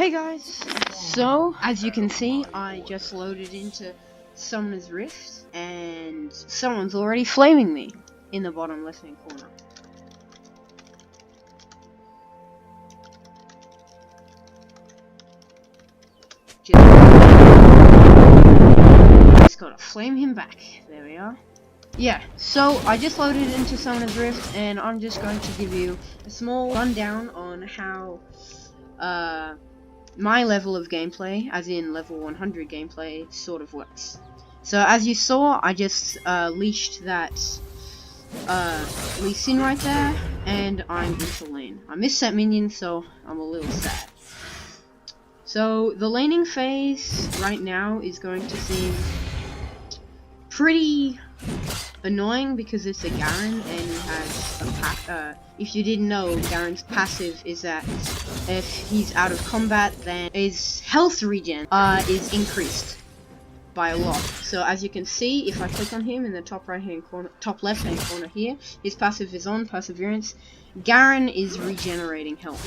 Hey guys, so as you can see, I just loaded into Summoner's Rift and someone's already flaming me in the bottom left hand corner. Just gotta flame him back. There we are. Yeah, so I just loaded into Summoner's Rift and I'm just going to give you a small rundown on how my level of gameplay, as in level 100 gameplay, sort of works. So as you saw, I just leashed that Lee Sin right there, and I'm into lane. I missed that minion, so I'm a little sad. So the laning phase right now is going to seem pretty annoying because it's a Garen and he has a if you didn't know, Garen's passive is that if he's out of combat, then his health regen is increased by a lot. So as you can see, if I click on him in the top right hand corner, top left hand corner here, his passive is on, Perseverance. Garen is regenerating health.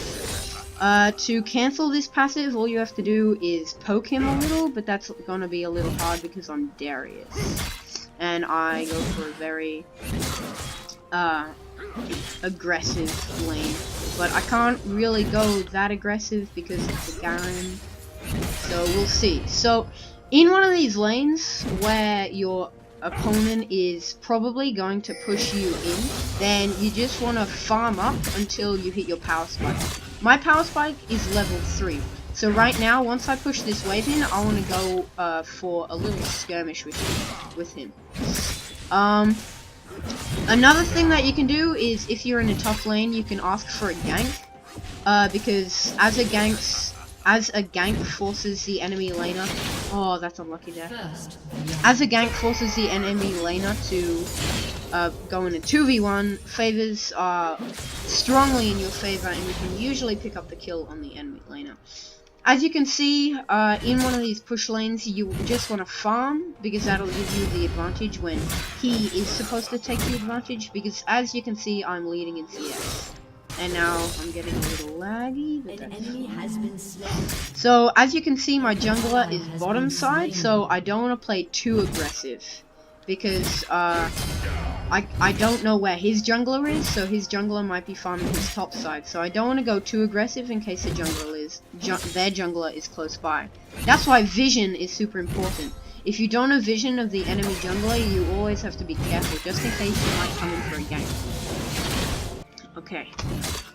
To cancel this passive, all you have to do is poke him a little, but that's gonna be a little hard because I'm Darius. And I go for a very aggressive lane, but I can't really go that aggressive because it's a Garen, so we'll see. So in one of these lanes where your opponent is probably going to push you in, then you just want to farm up until you hit your power spike. My power spike is level 3. So right now, once I push this wave in, I want to go for a little skirmish with him. Another thing that you can do is, if you're in a tough lane, you can ask for a gank, because as a gank forces the enemy laner. Oh, that's unlucky there. As a gank forces the enemy laner to go in a 2v1, favors are strongly in your favor, and you can usually pick up the kill on the enemy laner. As you can see, in one of these push lanes, you just want to farm, because that'll give you the advantage when he is supposed to take the advantage, because as you can see, I'm leading in CS. And now I'm getting a little laggy, but an enemy has been slain. So as you can see, my jungler is bottom side, so I don't want to play too aggressive, because I don't know where his jungler is, so his jungler might be farming his top side, so I don't want to go too aggressive in case their jungler is close by. That's why vision is super important. If you don't have vision of the enemy jungler, you always have to be careful, just in case he might come in for a gank. Okay,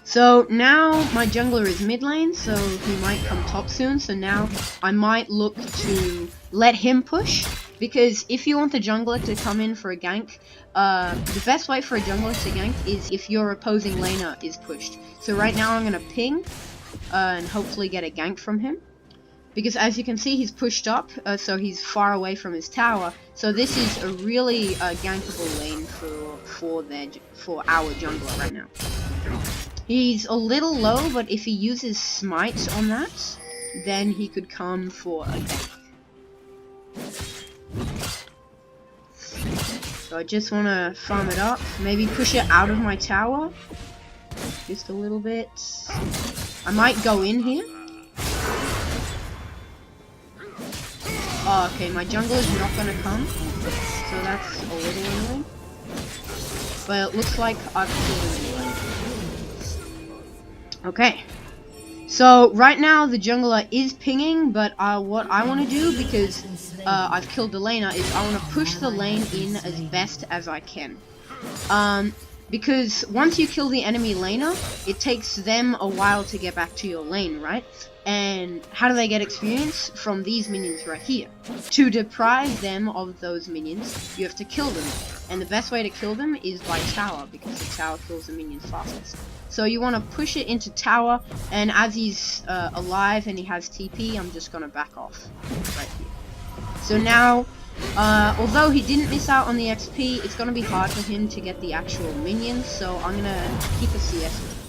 so now my jungler is mid lane, so he might come top soon, so now I might look to let him push, because if you want the jungler to come in for a gank, the best way for a jungler to gank is if your opposing laner is pushed. So right now I'm going to ping, and hopefully get a gank from him. Because as you can see, he's pushed up, so he's far away from his tower. So this is a really gankable lane for our jungler right now. He's a little low, but if he uses smite on that, then he could come for a gank. So I just want to farm it up, maybe push it out of my tower, just a little bit. I might go in here. Oh, okay, my jungler is not going to come, so that's a little annoying. But it looks like I've killed him anyway. Okay, so right now the jungler is pinging, but what I want to do, because I've killed the laner, is I want to push the lane in as best as I can. Because once you kill the enemy laner, it takes them a while to get back to your lane, right? And how do they get experience? From these minions right here. To deprive them of those minions, you have to kill them. And the best way to kill them is by tower, because the tower kills the minions fastest. So you want to push it into tower, and as he's alive and he has TP, I'm just going to back off right here. So now, although he didn't miss out on the XP, it's going to be hard for him to get the actual minions, so I'm going to keep a CS with him.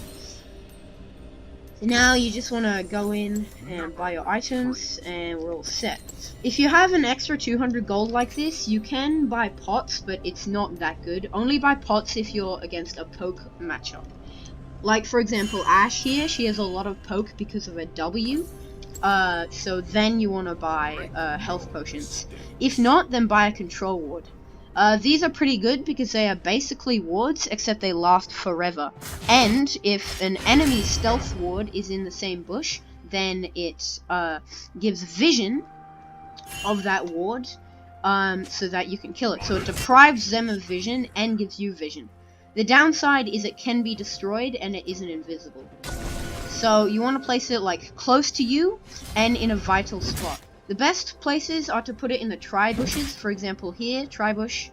So now you just want to go in and buy your items, and we're all set. If you have an extra 200 gold like this, you can buy pots, but it's not that good. Only buy pots if you're against a poke matchup. Like, for example, Ashe here, she has a lot of poke because of a W. So then you want to buy health potions. If not, then buy a control ward. These are pretty good because they are basically wards, except they last forever. And if an enemy stealth ward is in the same bush, then it gives vision of that ward, so that you can kill it. So it deprives them of vision and gives you vision. The downside is it can be destroyed and it isn't invisible. So you want to place it like close to you and in a vital spot. The best places are to put it in the tri-bushes, for example here, tri-bush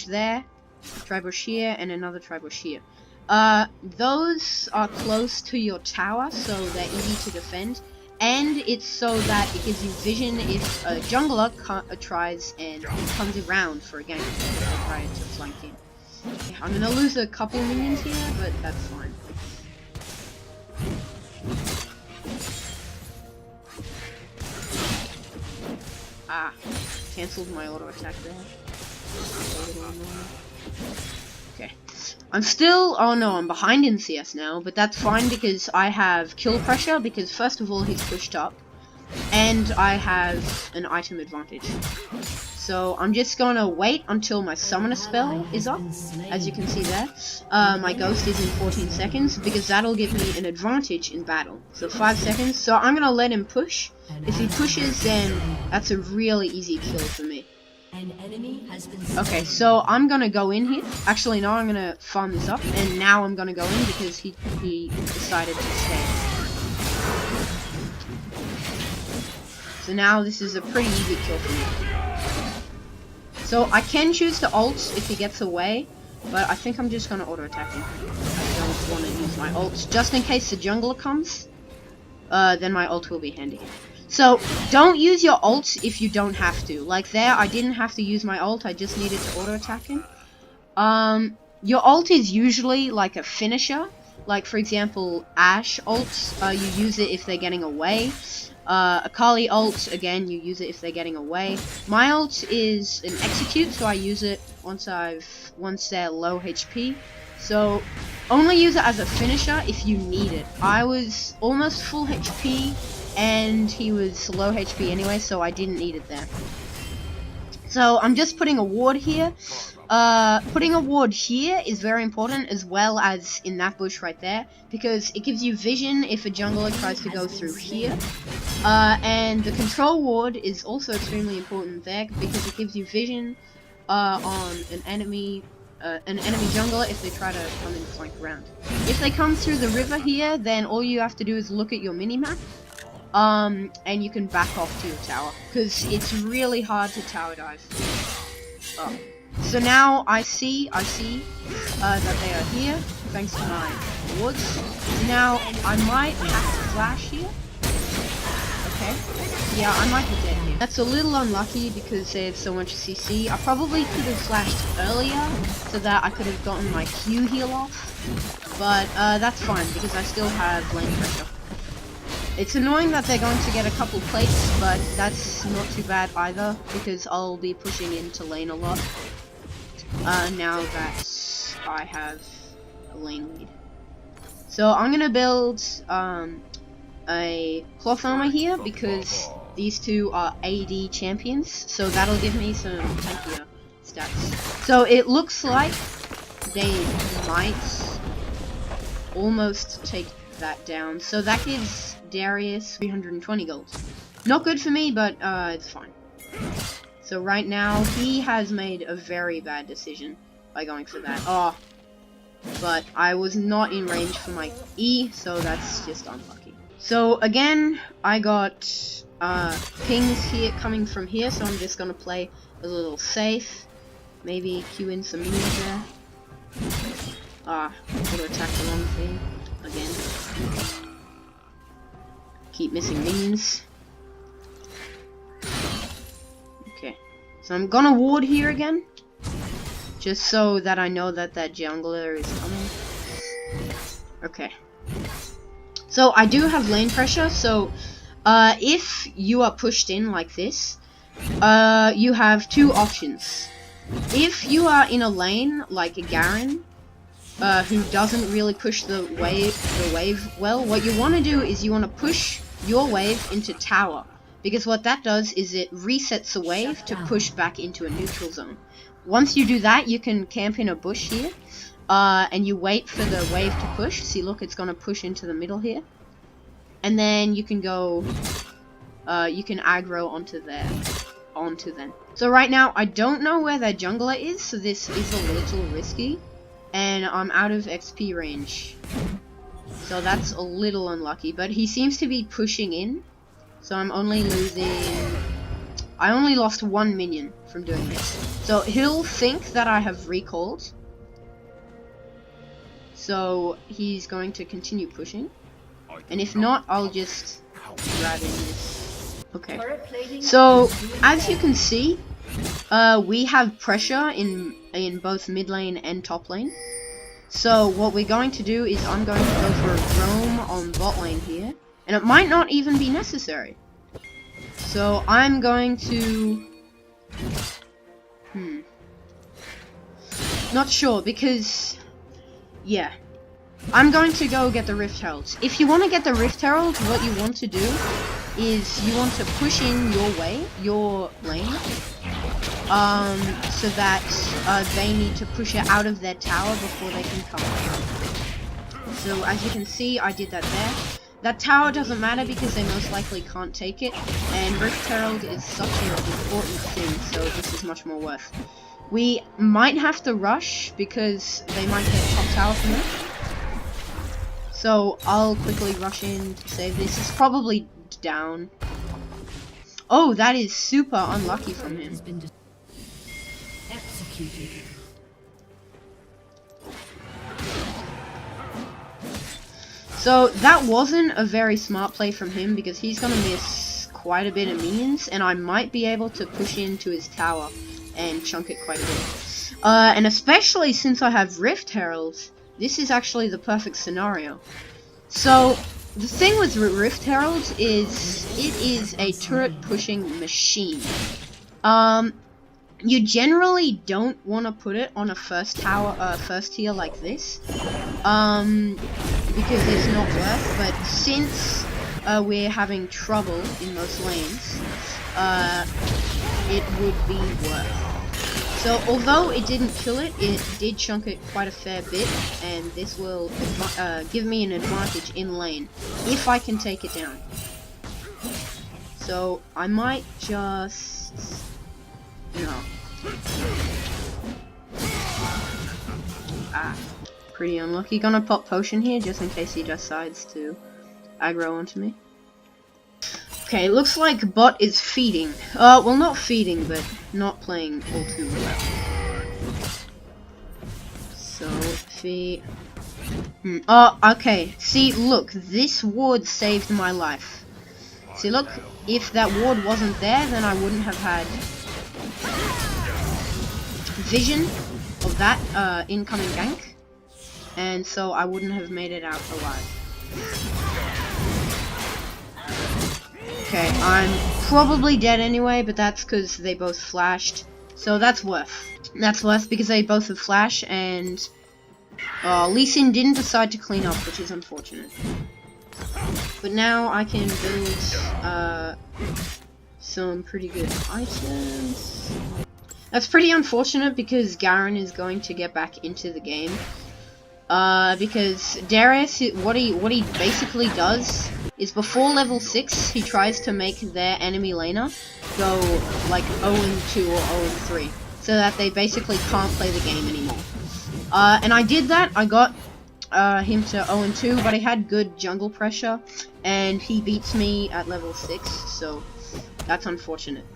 there, tri-bush here, and another tri-bush here. Those are close to your tower, so they're easy to defend, and it's so that it gives you vision if a jungler tries and comes around for a gank, or try to flank in. Okay, I'm gonna lose a couple minions here, but that's fine. Ah, cancelled my auto attack there. Okay. I'm still, oh no, I'm behind in CS now, but that's fine because I have kill pressure, because first of all he's pushed up, and I have an item advantage. So I'm just gonna wait until my summoner spell is up, as you can see there. My ghost is in 14 seconds, because that'll give me an advantage in battle. So 5 seconds, so I'm gonna let him push. If he pushes, then that's a really easy kill for me. Okay, so I'm gonna go in here. Actually, no, I'm gonna farm this up, and now I'm gonna go in because he decided to stay. So now this is a pretty easy kill for me. So I can choose to ult if he gets away, but I think I'm just gonna auto attack him. I don't want to use my ult just in case the jungler comes. Then my ult will be handy. So don't use your ult if you don't have to. Like there, I didn't have to use my ult. I just needed to auto attack him. Your ult is usually like a finisher. Like for example, Ashe ults. You use it if they're getting away. Akali ult, again, you use it if they're getting away. My ult is an execute, so I use it once they're low HP. So only use it as a finisher if you need it. I was almost full HP, and he was low HP anyway, so I didn't need it there. So I'm just putting a ward here. Putting a ward here is very important, as well as in that bush right there, because it gives you vision if a jungler tries to go through here. And the control ward is also extremely important there, because it gives you vision on an enemy jungler if they try to come and flank around. If they come through the river here, then all you have to do is look at your minimap, and you can back off to your tower, because it's really hard to tower dive. Oh. So now I see that they are here, thanks to my wards. Now I might have to flash here. Okay. Yeah, I might be dead here. That's a little unlucky because they have so much CC. I probably could have flashed earlier so that I could have gotten my Q heal off. But that's fine because I still have lane pressure. It's annoying that they're going to get a couple plates, but that's not too bad either because I'll be pushing into lane a lot. Now that I have a lane lead. So I'm gonna build a cloth armor here because these two are AD champions, so that'll give me some tankier stats. So it looks like they might almost take that down. So that gives Darius 320 gold. Not good for me, but it's fine. So right now, he has made a very bad decision by going for that. Oh, but I was not in range for my E, so that's just unlucky. So again, I got pings here coming from here, so I'm just gonna play a little safe. Maybe queue in some minions there. Auto attack the wrong thing again. Keep missing minions. So I'm gonna ward here again, just so that I know that that jungler is coming. Okay. So I do have lane pressure, so if you are pushed in like this, you have two options. If you are in a lane like a Garen, who doesn't really push the wave well, what you want to do is you want to push your wave into tower. Because what that does is it resets a wave to push back into a neutral zone. Once you do that, you can camp in a bush here. And you wait for the wave to push. See, look, it's going to push into the middle here. And then you can go... you can aggro onto them. So right now, I don't know where their jungler is, so this is a little risky. And I'm out of XP range. So that's a little unlucky. But he seems to be pushing in. So I'm only losing... I only lost 1 minion from doing this. So he'll think that I have recalled. So he's going to continue pushing. And if not, I'll just grab in this. Okay. So as you can see, we have pressure in both mid lane and top lane. So what we're going to do is I'm going to go for a roam on bot lane here. And it might not even be necessary. So I'm going to... Not sure, because... Yeah. I'm going to go get the Rift Heralds. If you want to get the Rift Heralds, what you want to do is you want to push in your lane, so that they need to push it out of their tower before they can come. So as you can see, I did that there. That tower doesn't matter because they most likely can't take it, and Rift Herald is such an important thing, so this is much more worth. We might have to rush because they might get top tower from it. So I'll quickly rush in to save this. It's probably down. Oh, that is super unlucky from him. So that wasn't a very smart play from him because he's gonna miss quite a bit of minions, and I might be able to push into his tower and chunk it quite a bit. And especially since I have Rift Heralds, this is actually the perfect scenario. So the thing with Rift Heralds is it is a turret pushing machine. You generally don't want to put it on a first tier like this, because it's not worth. But since we're having trouble in most lanes, it would be worth. So although it didn't kill it, it did chunk it quite a fair bit, and this will give me an advantage in lane if I can take it down. So I might just... No. Pretty unlucky. Gonna pop potion here just in case he decides to aggro onto me. Okay, looks like bot is feeding. Well, not feeding, but not playing all too well. So, feed. Oh, okay. See, look, this ward saved my life. See, look, if that ward wasn't there, then I wouldn't have had vision of that incoming gank, and so I wouldn't have made it out alive. Okay, I'm probably dead anyway, but that's because they both flashed, so that's worth. That's worth because they both have flash, and Lee Sin didn't decide to clean up, which is unfortunate. But now I can build some pretty good items. That's pretty unfortunate because Garen is going to get back into the game. Because Darius, what he basically does is before level 6, he tries to make their enemy laner go like 0-2 or 0-3, so that they basically can't play the game anymore. And I did that. I got him to 0-2, but he had good jungle pressure, and he beats me at level 6, so that's unfortunate.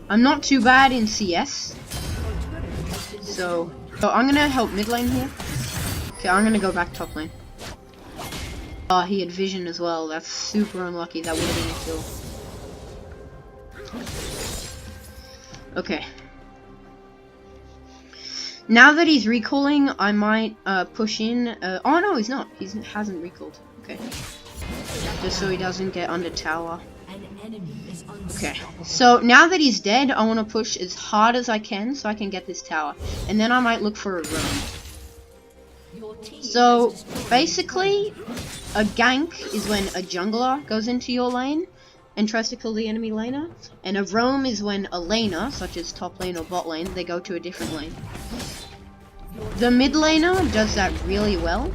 I'm not too bad in CS, so I'm gonna help mid lane here. Okay, I'm gonna go back top lane. He had vision as well. That's super unlucky. That would have been a kill. Okay. Now that he's recalling, I might push in. Oh no, he's not. He hasn't recalled. Okay. Just so he doesn't get under tower. Okay. So now that he's dead, I want to push as hard as I can so I can get this tower, and then I might look for a roam. So basically, a gank is when a jungler goes into your lane and tries to kill the enemy laner, and a roam is when a laner, such as top lane or bot lane, they go to a different lane. The mid laner does that really well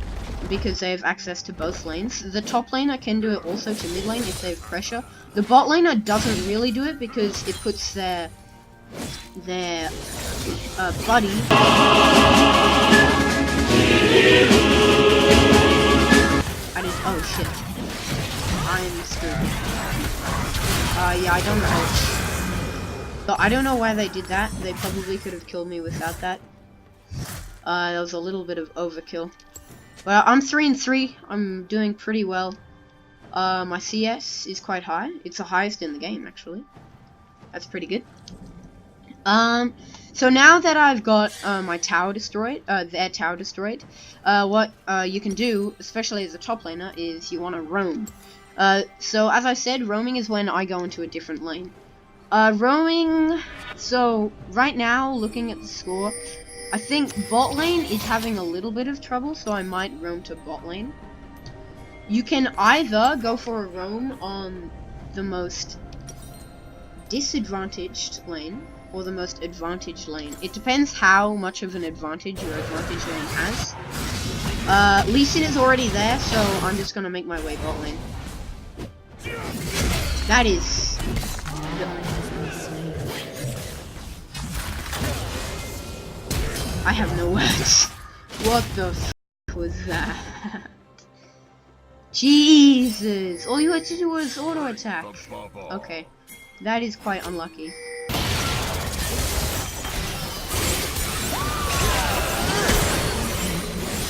because they have access to both lanes. The top laner can do it also to mid lane if they have pressure. The bot laner doesn't really do it because it puts their buddy. Oh shit. I'm screwed. Yeah, I don't know. So I don't know why they did that. They probably could have killed me without that. That was a little bit of overkill. But I'm 3-3. I'm doing pretty well. My CS is quite high. It's the highest in the game, actually. That's pretty good. So now that I've got my tower destroyed, their tower destroyed, what you can do, especially as a top laner, is you want to roam. So as I said, roaming is when I go into a different lane. Roaming, so right now, looking at the score, I think bot lane is having a little bit of trouble, so I might roam to bot lane. You can either go for a roam on the most disadvantaged lane, or the most advantaged lane. It depends how much of an advantage your advantage lane has. Lee Sin is already there, so I'm just gonna make my way bot lane. That is... I have no words. What the f was that? Jesus! All you had to do was auto attack. Okay. That is quite unlucky.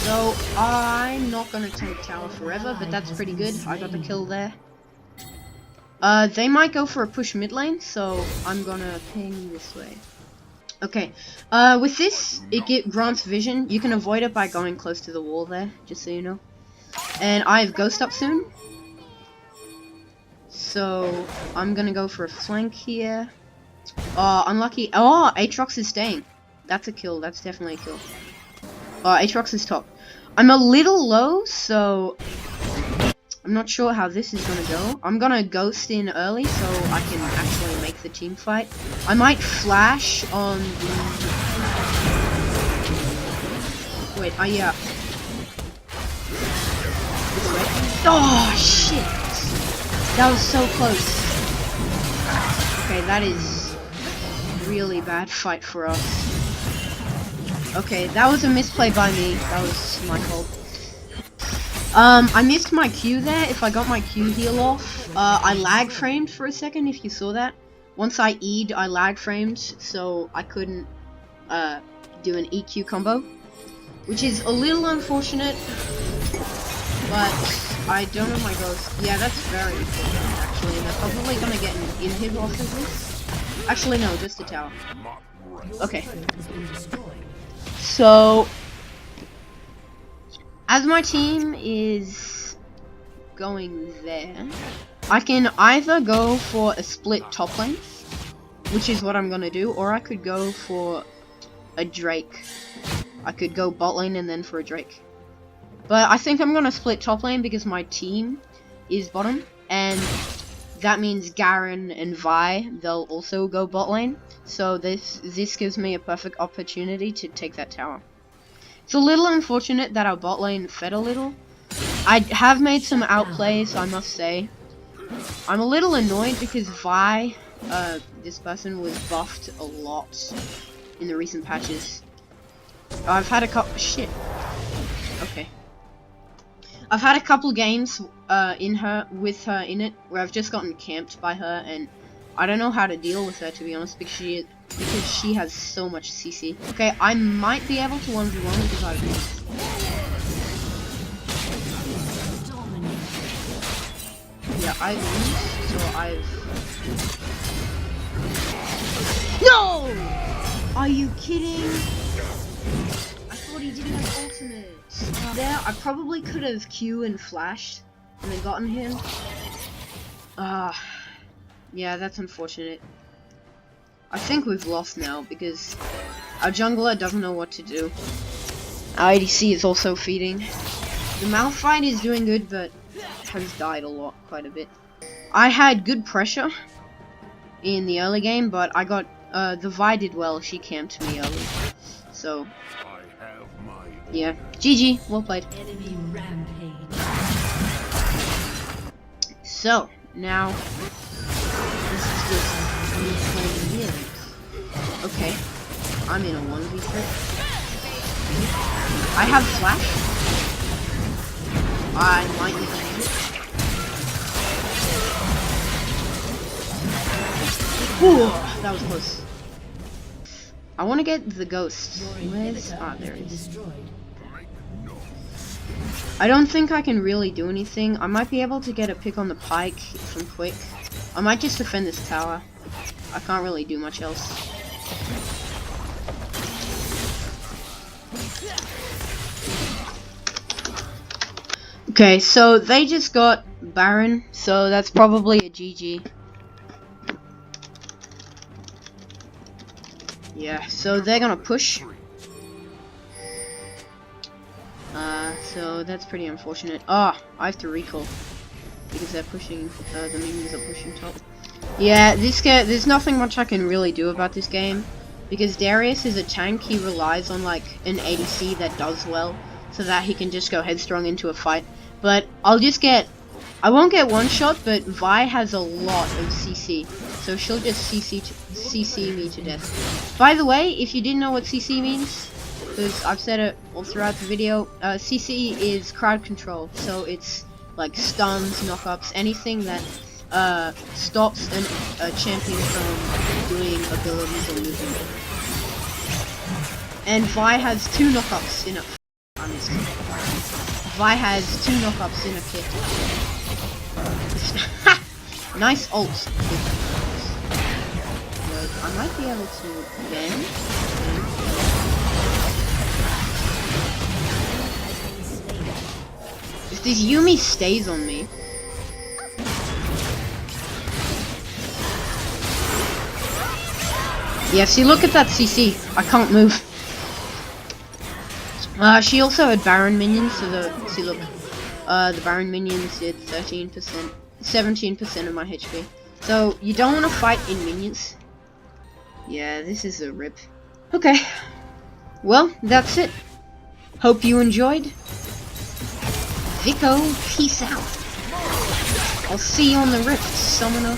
So, I'm not gonna take tower forever, but that's pretty good. I got the kill there. They might go for a push mid lane, so I'm gonna ping this way. Okay, with this, it grants vision. You can avoid it by going close to the wall there, just so you know. And I have Ghost up soon. So, I'm gonna go for a flank here. Oh, unlucky. Oh, Aatrox is staying. That's a kill, that's definitely a kill. Oh, Aatrox is top. I'm a little low, so I'm not sure how this is gonna go. I'm gonna ghost in early so I can actually make the team fight. I might flash on the... Wait, yeah. Oh, shit! That was so close. Okay, that is really bad fight for us. Okay, that was a misplay by me. That was my fault. I missed my Q there. If I got my Q heal off, I lag framed for a second, if you saw that. Once I E'd, I lag framed, so I couldn't do an EQ combo, which is a little unfortunate, but I don't know my ghost. Yeah, that's very important, actually, and they're probably gonna get an inhib off of this. Actually, no, just a tower. Okay. So, as my team is going there, I can either go for a split top lane, which is what I'm gonna do, or I could go for a Drake. I could go bot lane and then for a Drake. But I think I'm gonna split top lane because my team is bottom, and that means Garen and Vi, they'll also go bot lane. So this gives me a perfect opportunity to take that tower. It's a little unfortunate that our bot lane fed a little. I have made some outplays, I must say. I'm a little annoyed because Vi, this person was buffed a lot in the recent patches. I've had a couple... Shit. Okay. I've had a couple games with her in it where I've just gotten camped by her, and I don't know how to deal with her, to be honest, because she has so much CC. Okay, I might be able to 1v1 because I've missed. Yeah, I've missed, so I've... No! Are you kidding? I thought he didn't have ultimate. There, I probably could have Q and flashed and then gotten him. Yeah, that's unfortunate. I think we've lost now because our jungler doesn't know what to do. Our ADC is also feeding. The Malphite is doing good, but has died quite a bit. I had good pressure in the early game, but I got the Vi did well. She camped me early, so yeah. GG, well played. Enemy rampage. So now this is just me playing here. Okay, I'm in a 1v3. I have flash. I might use it. Ooh, that was close. I want to get the ghost. Where's... Ah, there it is. I don't think I can really do anything. I might be able to get a pick on the pike if I'm quick. I might just defend this tower. I can't really do much else. Okay, so they just got Baron, so that's probably a GG. Yeah, so they're gonna push. So that's pretty unfortunate. Ah, I have to recall because they're pushing. The minions are pushing top. Yeah, there's nothing much I can really do about this game because Darius is a tank. He relies on like an ADC that does well, so that he can just go headstrong into a fight. But I won't get one shot, but Vi has a lot of CC, so she'll just CC me to death. By the way, if you didn't know what CC means, because I've said it all throughout the video, CC is crowd control, so it's like stuns, knockups, anything that stops a champion from doing abilities or movement. And Vi has 2 knockups in it. Vi has 2 knockups in a kit. Nice ult. Wait, I might be able to again. If this Yumi stays on me. Yeah, see, look at that CC. I can't move. She also had Baron minions, so the Baron minions did 17% of my HP. So you don't want to fight in minions. Yeah, this is a rip. Okay, well that's it. Hope you enjoyed. Vico, peace out. I'll see you on the rift, Summoner.